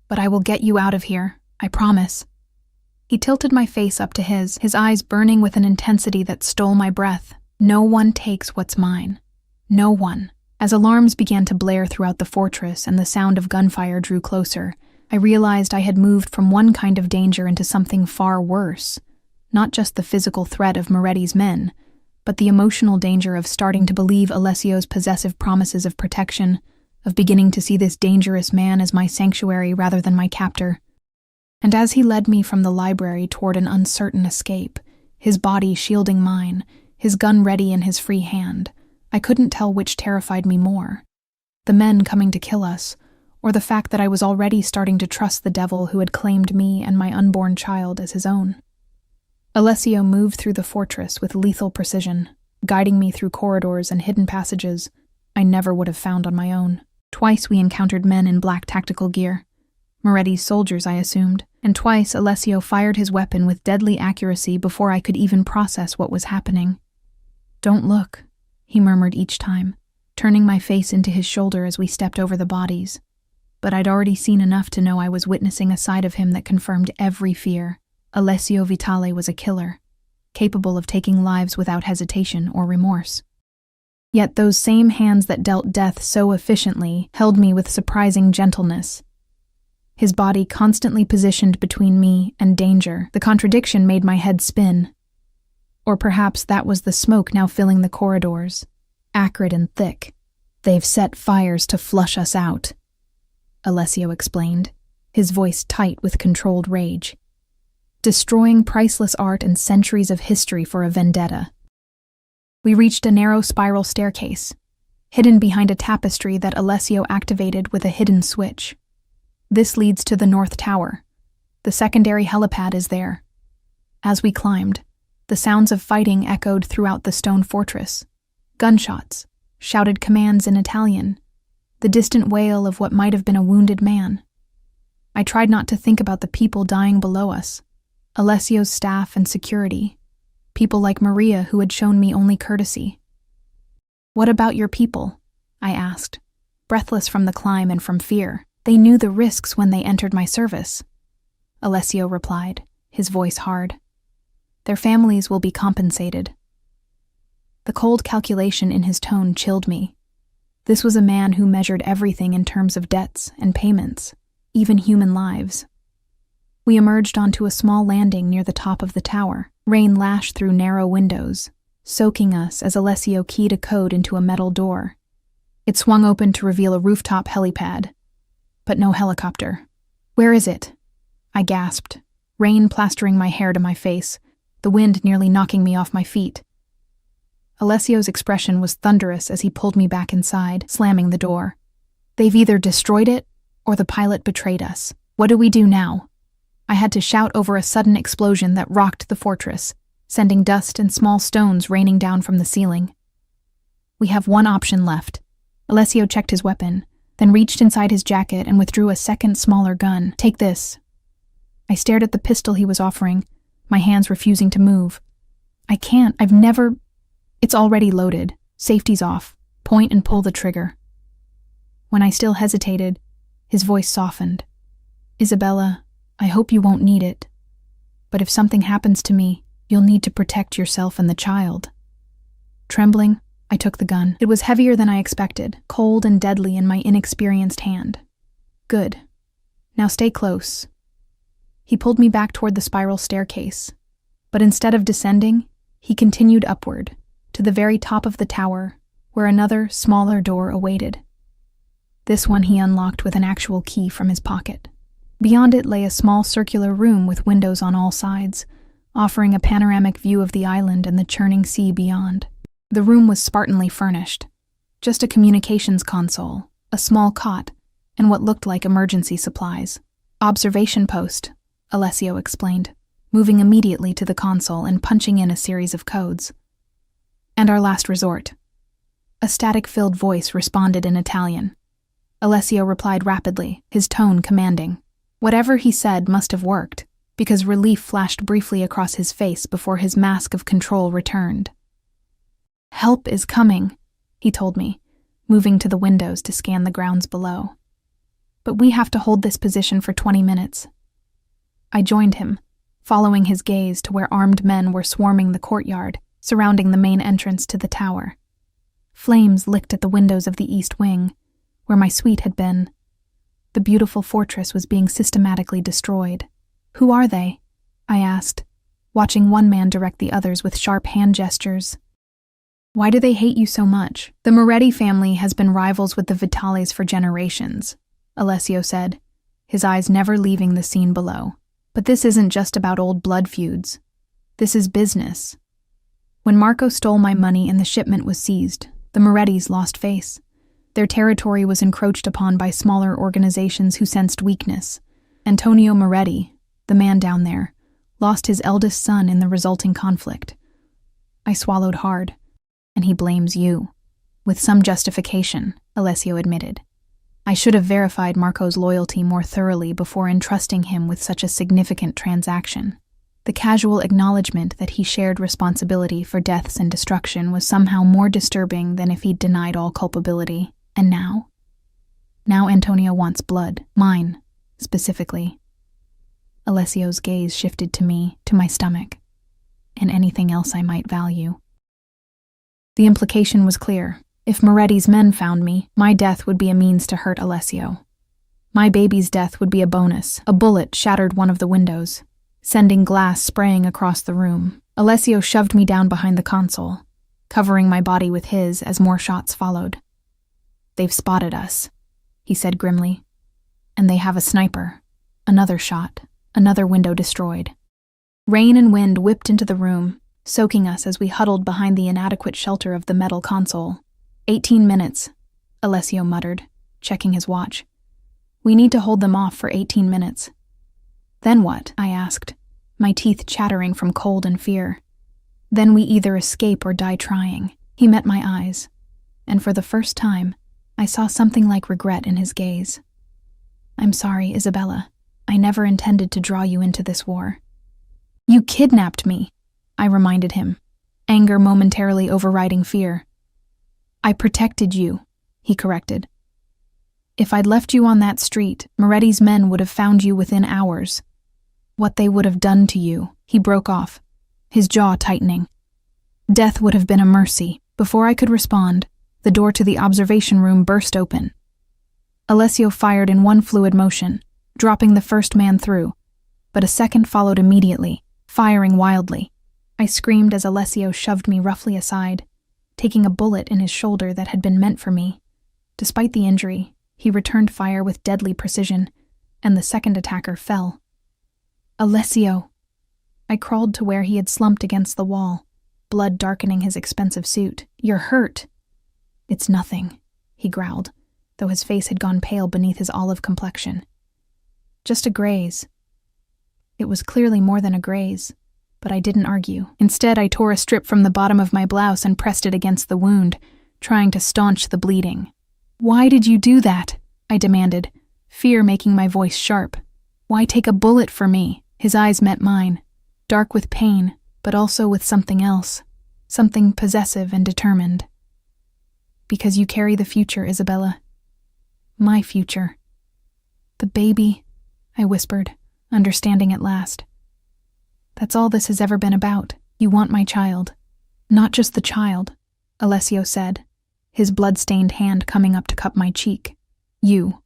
but I will get you out of here, I promise. He tilted my face up to his eyes burning with an intensity that stole my breath. No one takes what's mine. No one. As alarms began to blare throughout the fortress and the sound of gunfire drew closer, I realized I had moved from one kind of danger into something far worse. Not just the physical threat of Moretti's men, but the emotional danger of starting to believe Alessio's possessive promises of protection, of beginning to see this dangerous man as my sanctuary rather than my captor. And as he led me from the library toward an uncertain escape, his body shielding mine, his gun ready in his free hand, I couldn't tell which terrified me more, the men coming to kill us, or the fact that I was already starting to trust the devil who had claimed me and my unborn child as his own. Alessio moved through the fortress with lethal precision, guiding me through corridors and hidden passages I never would have found on my own. Twice we encountered men in black tactical gear, Moretti's soldiers, I assumed, and twice Alessio fired his weapon with deadly accuracy before I could even process what was happening. Don't look, he murmured each time, turning my face into his shoulder as we stepped over the bodies. But I'd already seen enough to know I was witnessing a side of him that confirmed every fear. Alessio Vitale was a killer, capable of taking lives without hesitation or remorse. Yet those same hands that dealt death so efficiently held me with surprising gentleness. His body constantly positioned between me and danger. The contradiction made my head spin. Or perhaps that was the smoke now filling the corridors, acrid and thick. They've set fires to flush us out, Alessio explained, his voice tight with controlled rage. Destroying priceless art and centuries of history for a vendetta. We reached a narrow spiral staircase, hidden behind a tapestry that Alessio activated with a hidden switch. This leads to the North Tower. The secondary helipad is there. As we climbed, the sounds of fighting echoed throughout the stone fortress. Gunshots, shouted commands in Italian, the distant wail of what might have been a wounded man. I tried not to think about the people dying below us, Alessio's staff and security, People like Maria who had shown me only courtesy. "What about your people?" I asked, breathless from the climb and from fear. "They knew the risks when they entered my service." Alessio replied, his voice hard. "Their families will be compensated." The cold calculation in his tone chilled me. This was a man who measured everything in terms of debts and payments, even human lives. We emerged onto a small landing near the top of the tower. Rain lashed through narrow windows, soaking us as Alessio keyed a code into a metal door. It swung open to reveal a rooftop helipad, but no helicopter. "Where is it?" I gasped, rain plastering my hair to my face, the wind nearly knocking me off my feet. Alessio's expression was thunderous as he pulled me back inside, slamming the door. "They've either destroyed it, or the pilot betrayed us. What do we do now?" I had to shout over a sudden explosion that rocked the fortress, sending dust and small stones raining down from the ceiling. "We have one option left." Alessio checked his weapon, then reached inside his jacket and withdrew a second, smaller gun. "Take this." I stared at the pistol he was offering, my hands refusing to move. "I can't, I've never—" "It's already loaded. Safety's off. Point and pull the trigger." When I still hesitated, his voice softened. "Isabella, I hope you won't need it. But if something happens to me, you'll need to protect yourself and the child." Trembling, I took the gun. It was heavier than I expected, cold and deadly in my inexperienced hand. "Good. Now stay close." He pulled me back toward the spiral staircase, but instead of descending, he continued upward, to the very top of the tower, where another, smaller door awaited. This one he unlocked with an actual key from his pocket. Beyond it lay a small circular room with windows on all sides, offering a panoramic view of the island and the churning sea beyond. The room was spartanly furnished. Just a communications console, a small cot, and what looked like emergency supplies. "Observation post," Alessio explained, moving immediately to the console and punching in a series of codes. "And our last resort." A static-filled voice responded in Italian. Alessio replied rapidly, his tone commanding. Whatever he said must have worked, because relief flashed briefly across his face before his mask of control returned. "Help is coming," he told me, moving to the windows to scan the grounds below. "But we have to hold this position for 20 minutes. I joined him, following his gaze to where armed men were swarming the courtyard, surrounding the main entrance to the tower. Flames licked at the windows of the east wing, where my suite had been. The beautiful fortress was being systematically destroyed. "Who are they?" I asked, watching one man direct the others with sharp hand gestures. "Why do they hate you so much?" "The Moretti family has been rivals with the Vitalis for generations," Alessio said, his eyes never leaving the scene below. "But this isn't just about old blood feuds. This is business. When Marco stole my money and the shipment was seized, the Morettis lost face. Their territory was encroached upon by smaller organizations who sensed weakness. Antonio Moretti, the man down there, lost his eldest son in the resulting conflict. I swallowed hard. And he blames you." "With some justification," Alessio admitted. "I should have verified Marco's loyalty more thoroughly before entrusting him with such a significant transaction." The casual acknowledgement that he shared responsibility for deaths and destruction was somehow more disturbing than if he'd denied all culpability. "And now?" "Now Antonio wants blood. Mine, specifically." Alessio's gaze shifted to me, to my stomach, and anything else I might value. The implication was clear. If Moretti's men found me, my death would be a means to hurt Alessio. My baby's death would be a bonus. A bullet shattered one of the windows, sending glass spraying across the room. Alessio shoved me down behind the console, covering my body with his as more shots followed. "They've spotted us," he said grimly. "And they have a sniper." Another shot, another window destroyed. Rain and wind whipped into the room, soaking us as we huddled behind the inadequate shelter of the metal console. 18 minutes, Alessio muttered, checking his watch. "We need to hold them off for 18 minutes. "Then what?" I asked, my teeth chattering from cold and fear. "Then we either escape or die trying." He met my eyes, and for the first time, I saw something like regret in his gaze. "I'm sorry, Isabella. I never intended to draw you into this war." "You kidnapped me!" I reminded him, anger momentarily overriding fear. I protected you, he corrected. If I'd left you on that street, Moretti's men would have found you within hours. What they would have done to you, he broke off, his jaw tightening. Death would have been a mercy. Before I could respond, the door to the observation room burst open. Alessio fired in one fluid motion, dropping the first man through, but a second followed immediately, firing wildly. I screamed as Alessio shoved me roughly aside, taking a bullet in his shoulder that had been meant for me. Despite the injury, he returned fire with deadly precision, and the second attacker fell. Alessio! I crawled to where he had slumped against the wall, blood darkening his expensive suit. You're hurt. It's nothing, he growled, though his face had gone pale beneath his olive complexion. Just a graze. It was clearly more than a graze, but I didn't argue. Instead, I tore a strip from the bottom of my blouse and pressed it against the wound, trying to staunch the bleeding. Why did you do that? I demanded, fear making my voice sharp. Why take a bullet for me? His eyes met mine, dark with pain, but also with something else, something possessive and determined. Because you carry the future, Isabella. My future. The baby, I whispered, understanding at last. That's all this has ever been about. You want my child. Not just the child, Alessio said, his blood-stained hand coming up to cup my cheek. You.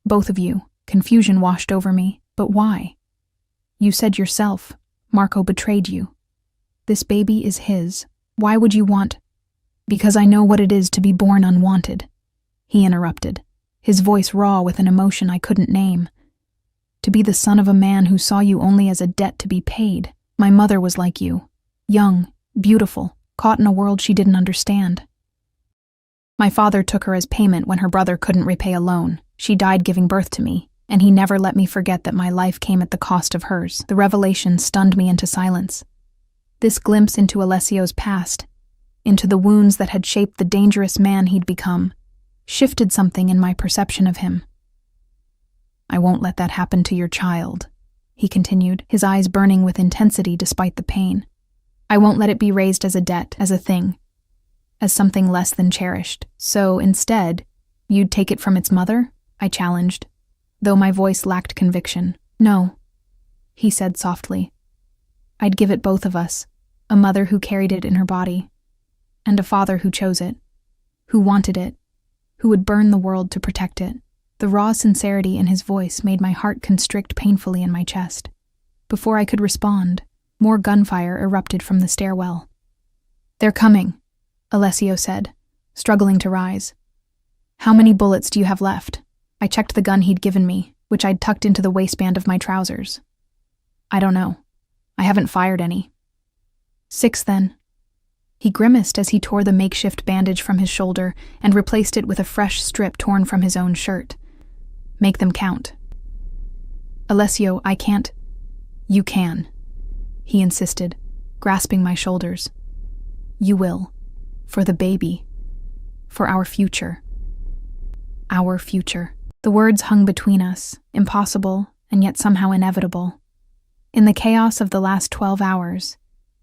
Both of you. Confusion washed over me. But why? You said yourself, Marco betrayed you. This baby is his. Why would you want? Because I know what it is to be born unwanted, he interrupted, his voice raw with an emotion I couldn't name. To be the son of a man who saw you only as a debt to be paid. My mother was like you, young, beautiful, caught in a world she didn't understand. My father took her as payment when her brother couldn't repay a loan. She died giving birth to me, and he never let me forget that my life came at the cost of hers. The revelation stunned me into silence. This glimpse into Alessio's past, into the wounds that had shaped the dangerous man he'd become, shifted something in my perception of him. I won't let that happen to your child, he continued, his eyes burning with intensity despite the pain. I won't let it be raised as a debt, as a thing, as something less than cherished. So, instead, you'd take it from its mother? I challenged, though my voice lacked conviction. No, he said softly. I'd give it both of us, a mother who carried it in her body, and a father who chose it, who wanted it, who would burn the world to protect it. The raw sincerity in his voice made my heart constrict painfully in my chest. Before I could respond, more gunfire erupted from the stairwell. They're coming, Alessio said, struggling to rise. How many bullets do you have left? I checked the gun he'd given me, which I'd tucked into the waistband of my trousers. I don't know. I haven't fired any. 6 then. He grimaced as he tore the makeshift bandage from his shoulder and replaced it with a fresh strip torn from his own shirt. Make them count. Alessio, I can't. You can, he insisted, grasping my shoulders. You will. For the baby. For our future. Our future. The words hung between us, impossible and yet somehow inevitable. In the chaos of the last 12 hours,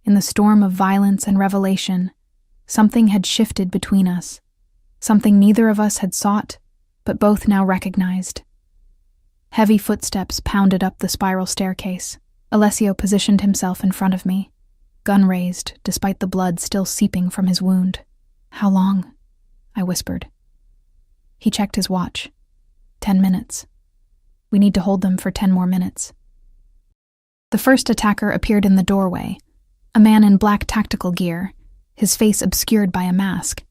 in the storm of violence and revelation, something had shifted between us, something neither of us had sought, but both now recognized. Heavy footsteps pounded up the spiral staircase. Alessio positioned himself in front of me, gun raised, despite the blood still seeping from his wound. How long? I whispered. He checked his watch. 10 minutes. We need to hold them for 10 more minutes. The first attacker appeared in the doorway, a man in black tactical gear, his face obscured by a mask.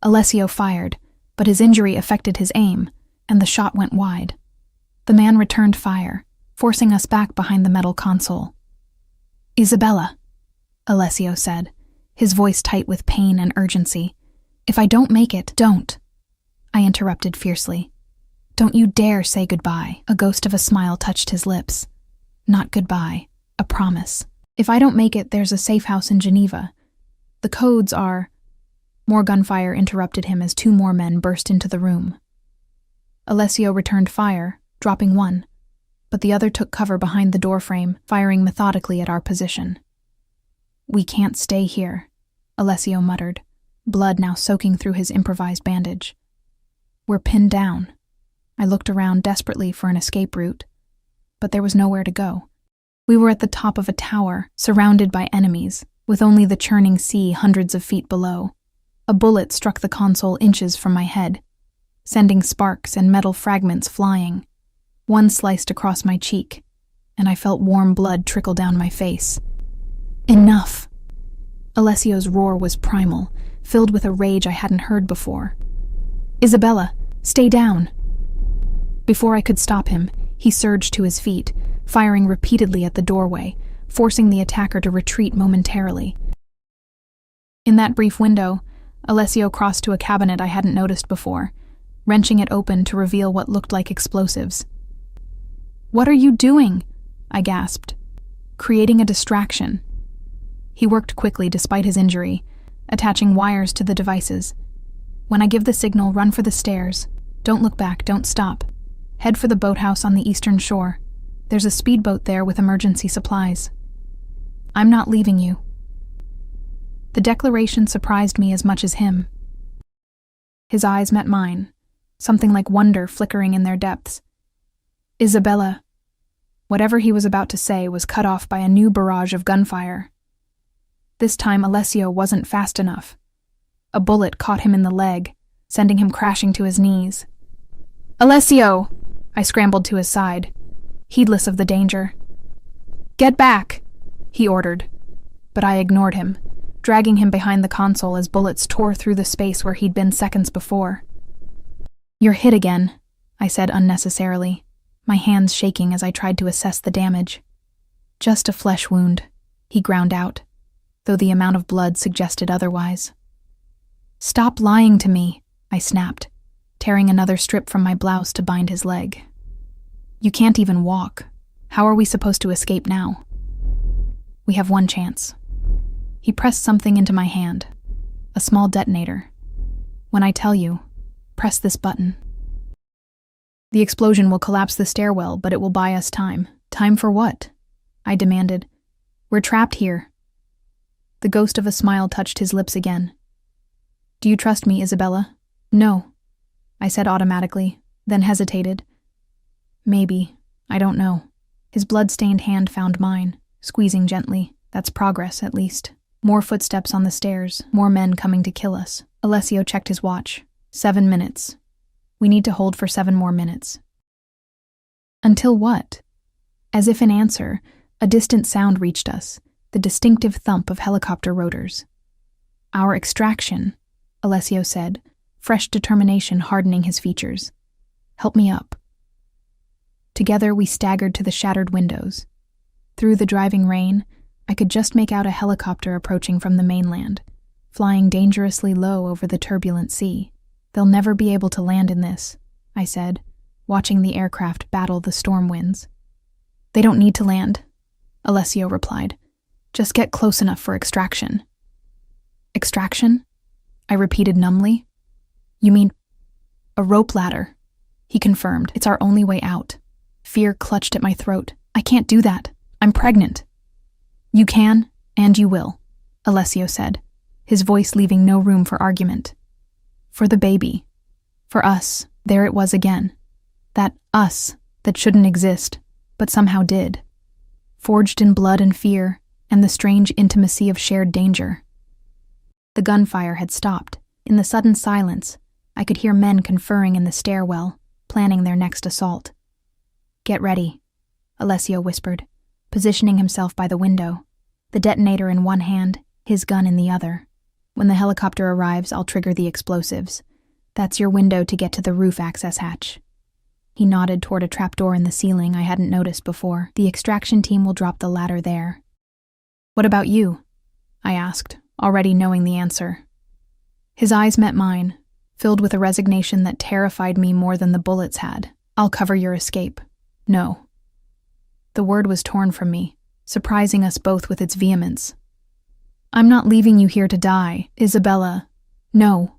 Alessio fired, but his injury affected his aim, and the shot went wide. The man returned fire, forcing us back behind the metal console. Isabella, Alessio said, his voice tight with pain and urgency. If I don't make it, don't. I interrupted fiercely. Don't you dare say goodbye. A ghost of a smile touched his lips. Not goodbye, a promise. If I don't make it, there's a safe house in Geneva. The codes are... More gunfire interrupted him as 2 more men burst into the room. Alessio returned fire, dropping one, but the other took cover behind the doorframe, firing methodically at our position. "We can't stay here," Alessio muttered, blood now soaking through his improvised bandage. "We're pinned down." I looked around desperately for an escape route, but there was nowhere to go. We were at the top of a tower, surrounded by enemies, with only the churning sea hundreds of feet below. A bullet struck the console inches from my head, sending sparks and metal fragments flying. One sliced across my cheek, and I felt warm blood trickle down my face. "Enough!" Alessio's roar was primal, filled with a rage I hadn't heard before. "Isabella, stay down!" Before I could stop him, he surged to his feet, firing repeatedly at the doorway, forcing the attacker to retreat momentarily. In that brief window, Alessio crossed to a cabinet I hadn't noticed before, wrenching it open to reveal what looked like explosives. "What are you doing?" I gasped. "Creating a distraction." He worked quickly despite his injury, attaching wires to the devices. "When I give the signal, run for the stairs. Don't look back, don't stop. Head for the boathouse on the eastern shore. There's a speedboat there with emergency supplies. I'm not leaving you." The declaration surprised me as much as him. His eyes met mine, something like wonder flickering in their depths. "Isabella." Whatever he was about to say was cut off by a new barrage of gunfire. This time Alessio wasn't fast enough. A bullet caught him in the leg, sending him crashing to his knees. "Alessio!" I scrambled to his side, heedless of the danger. "Get back!" he ordered, but I ignored him, dragging him behind the console as bullets tore through the space where he'd been seconds before. "You're hit again," I said unnecessarily, my hands shaking as I tried to assess the damage. "Just a flesh wound," he ground out, though the amount of blood suggested otherwise. "Stop lying to me," I snapped, tearing another strip from my blouse to bind his leg. "You can't even walk. How are we supposed to escape now?" "We have one chance." He pressed something into my hand, a small detonator. "When I tell you, press this button. The explosion will collapse the stairwell, but it will buy us time." "Time for what?" I demanded. "We're trapped here." The ghost of a smile touched his lips again. "Do you trust me, Isabella?" "No," I said automatically, then hesitated. "Maybe. I don't know." His blood-stained hand found mine, squeezing gently. "That's progress, at least." More footsteps on the stairs, more men coming to kill us. Alessio checked his watch. 7 minutes. We need to hold for 7 more minutes. Until what? As if in answer, a distant sound reached us, the distinctive thump of helicopter rotors. "Our extraction," Alessio said, fresh determination hardening his features. "Help me up." Together we staggered to the shattered windows. Through the driving rain, I could just make out a helicopter approaching from the mainland, flying dangerously low over the turbulent sea. "They'll never be able to land in this," I said, watching the aircraft battle the storm winds. "They don't need to land," Alessio replied. "Just get close enough for extraction." "Extraction?" I repeated numbly. "You mean a rope ladder?" He confirmed. "It's our only way out." Fear clutched at my throat. "I can't do that. I'm pregnant." "You can, and you will," Alessio said, his voice leaving no room for argument. "For the baby. For us." There it was again. That us that shouldn't exist, but somehow did. Forged in blood and fear, and the strange intimacy of shared danger. The gunfire had stopped. In the sudden silence, I could hear men conferring in the stairwell, planning their next assault. "Get ready," Alessio whispered, positioning himself by the window, the detonator in one hand, his gun in the other. "When the helicopter arrives, I'll trigger the explosives. That's your window to get to the roof access hatch." He nodded toward a trapdoor in the ceiling I hadn't noticed before. "The extraction team will drop the ladder there." "What about you?" I asked, already knowing the answer. His eyes met mine, filled with a resignation that terrified me more than the bullets had. "I'll cover your escape." "No." The word was torn from me, surprising us both with its vehemence. "I'm not leaving you here to die, Isabella. No."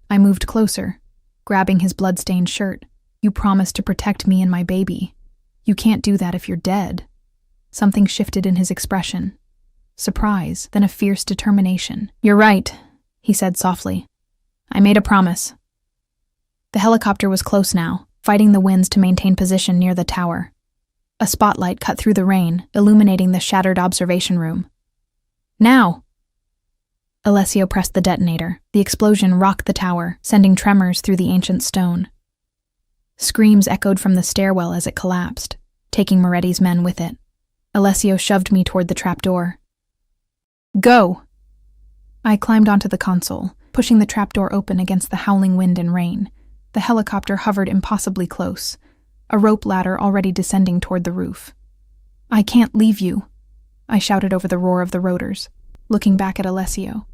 I moved closer, grabbing his blood-stained shirt. "You promised to protect me and my baby. You can't do that if you're dead." Something shifted in his expression. surprise, then a fierce determination. "You're right," he said softly. "I made a promise." The helicopter was close now, fighting the winds to maintain position near the tower. A spotlight cut through the rain, illuminating the shattered observation room. "Now!" Alessio pressed the detonator. The explosion rocked the tower, sending tremors through the ancient stone. Screams echoed from the stairwell as it collapsed, taking Moretti's men with it. Alessio shoved me toward the trapdoor. "Go!" I climbed onto the console, pushing the trapdoor open against the howling wind and rain. The helicopter hovered impossibly close, a rope ladder already descending toward the roof. "I can't leave you," I shouted over the roar of the rotors, looking back at Alessio,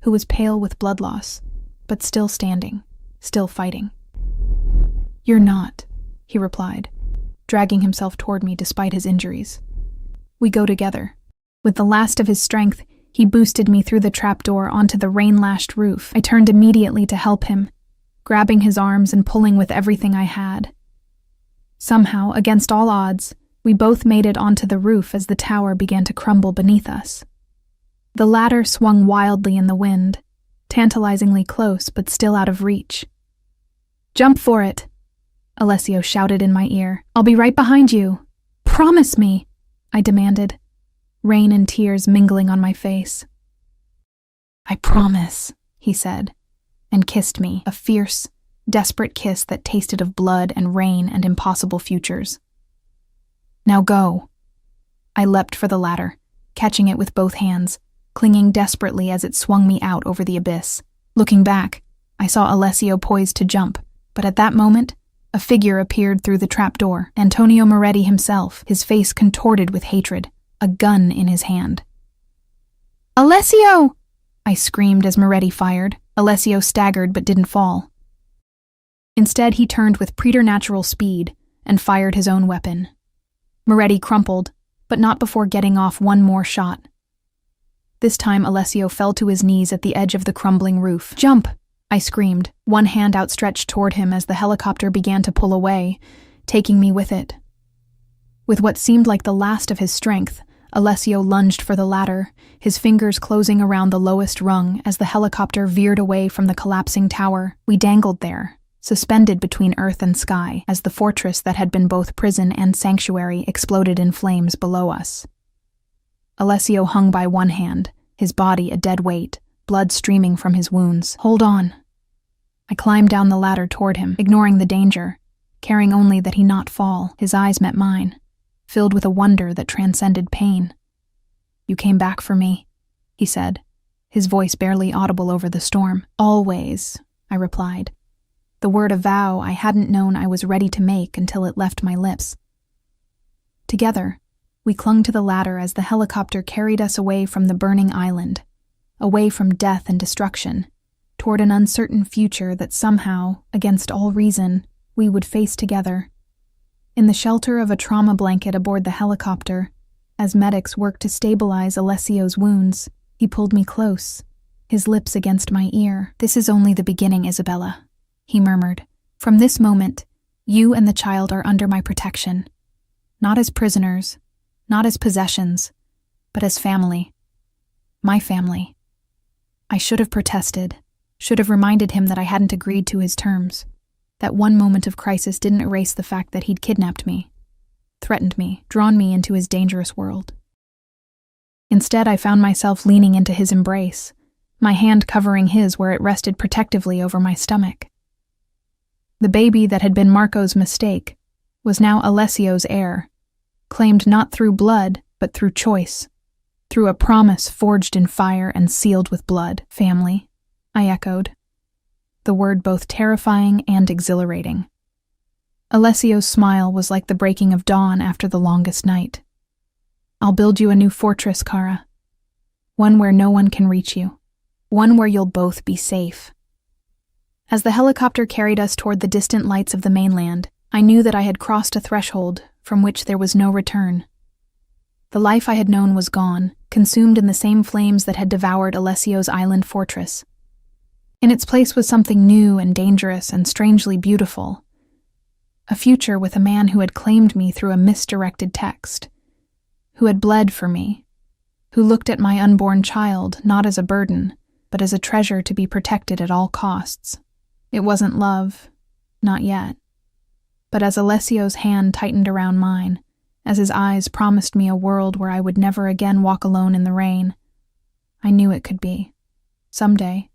who was pale with blood loss, but still standing, still fighting. "You're not," he replied, dragging himself toward me despite his injuries. "We go together." With the last of his strength, he boosted me through the trapdoor onto the rain-lashed roof. I turned immediately to help him, grabbing his arms and pulling with everything I had. Somehow, against all odds, we both made it onto the roof as the tower began to crumble beneath us. The ladder swung wildly in the wind, tantalizingly close but still out of reach. "Jump for it," Alessio shouted in my ear. "I'll be right behind you. Promise me," I demanded, rain and tears mingling on my face. "I promise," he said, and kissed me, a fierce, desperate kiss that tasted of blood and rain and impossible futures. "Now go." I leapt for the ladder, catching it with both hands, clinging desperately as it swung me out over the abyss. Looking back, I saw Alessio poised to jump, but at that moment, a figure appeared through the trapdoor, Antonio Moretti himself, his face contorted with hatred, a gun in his hand. "Alessio!" I screamed as Moretti fired. Alessio staggered but didn't fall. Instead, he turned with preternatural speed and fired his own weapon. Moretti crumpled, but not before getting off one more shot. This time, Alessio fell to his knees at the edge of the crumbling roof. "Jump!" I screamed, one hand outstretched toward him as the helicopter began to pull away, taking me with it. With what seemed like the last of his strength, Alessio lunged for the ladder, his fingers closing around the lowest rung as the helicopter veered away from the collapsing tower. We dangled there, suspended between earth and sky, as the fortress that had been both prison and sanctuary exploded in flames below us. Alessio hung by one hand, his body a dead weight, blood streaming from his wounds. "Hold on." I climbed down the ladder toward him, ignoring the danger, caring only that he not fall. His eyes met mine, filled with a wonder that transcended pain. "You came back for me," he said, his voice barely audible over the storm. "Always," I replied, the word a vow I hadn't known I was ready to make until it left my lips. Together, we clung to the ladder as the helicopter carried us away from the burning island, away from death and destruction, toward an uncertain future that somehow, against all reason, we would face together. In the shelter of a trauma blanket aboard the helicopter, as medics worked to stabilize Alessio's wounds, he pulled me close, his lips against my ear. "This is only the beginning, Isabella," he murmured. "From this moment, you and the child are under my protection. Not as prisoners, not as possessions, but as family. My family." I should have protested, should have reminded him that I hadn't agreed to his terms. That one moment of crisis didn't erase the fact that he'd kidnapped me, threatened me, drawn me into his dangerous world. Instead, I found myself leaning into his embrace, my hand covering his where it rested protectively over my stomach. The baby that had been Marco's mistake was now Alessio's heir, claimed not through blood, but through choice, through a promise forged in fire and sealed with blood. "Family," I echoed, the word both terrifying and exhilarating. Alessio's smile was like the breaking of dawn after the longest night. "I'll build you a new fortress, Kara. One where no one can reach you. One where you'll both be safe." As the helicopter carried us toward the distant lights of the mainland, I knew that I had crossed a threshold from which there was no return. The life I had known was gone, consumed in the same flames that had devoured Alessio's island fortress. In its place was something new and dangerous and strangely beautiful. A future with a man who had claimed me through a misdirected text, who had bled for me, who looked at my unborn child not as a burden, but as a treasure to be protected at all costs. It wasn't love, not yet. But as Alessio's hand tightened around mine, as his eyes promised me a world where I would never again walk alone in the rain, I knew it could be. Someday.